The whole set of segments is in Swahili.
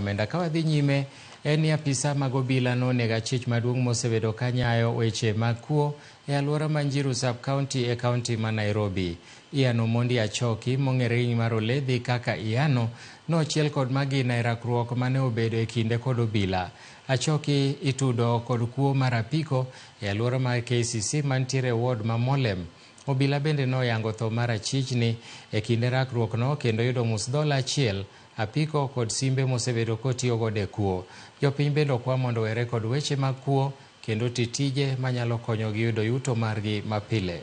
omenda ka dhi nyime en apisa mag obila nonego achich maduong' mosebedo kanyayo weche mag kuo e alwora Manjiru sub-county e kaunti ma Nairobi. Ian Omondi Achoki mong'ere mar Oledhi kaka Iano nochiel kod magina e rakruok mane obedo e kinde kod obila. Achoki itudo kod kuo mar apiko e alwora mar KCC mantiere ward ma Molem. Obila bende noyango tho mar achichni e kinde rakruokno kendo yudo $1 apiko kod simbe mosebedo kotiyo godo e kuo. Jopiny bende okwa mondo were kod weche mag kuo kendo titije manyalo konyogi yudo yuto margi mapile.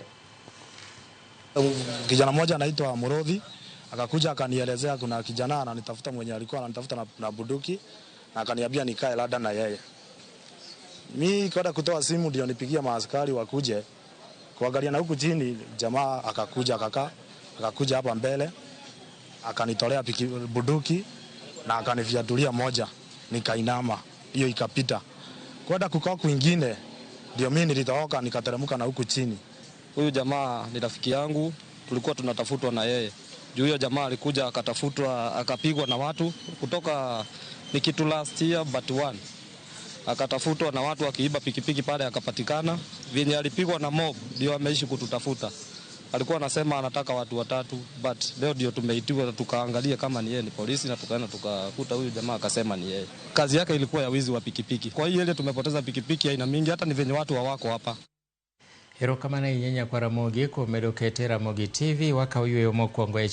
Kijana mmoja anaitwa Murodhi akakuja akanielezea kuna kijana ananitafuta mwenye alikuwa ananitafuta na bunduki na akaniambia nikae lada na yeye. Mimi kwenda kutoa simu ndio nipigia maaskari wakuje kuangalia, na huku chini jamaa akakuja hapa mbele akanitolea bunduki na akanifiatulia moja, nikainama, hiyo ikapita. Kwenda kukaa kwingine ndio mimi nilitoroka nikateremka na huku chini. Huyu jamaa ni rafiki yangu, tulikuwa tunatafutwa na yeye. Juu huyo jamaa alikuja akatafutwa, akapigwa na watu kutoka ni kitu last year but one. Akatafutwa na watu akiiba pikipiki pale akapatikana. Venye alipigwa na mob ndio ameishi kututafuta. Alikuwa anasema anataka watu 3 but leo ndio tumeitiwa tukaangalia kama ni yeye ni polisi na tukaenda tukakuta huyu jamaa akasema ni yeye. Kazi yake ilikuwa ya wizi wa pikipiki. Kwa hiyo ile tumepoteza pikipiki aina mingi, hata ni venye watu hawako hapa. Erokamano ahinya kwa Ramogi kuom medo kete Ramogi TV waka oyueyo mokwongo e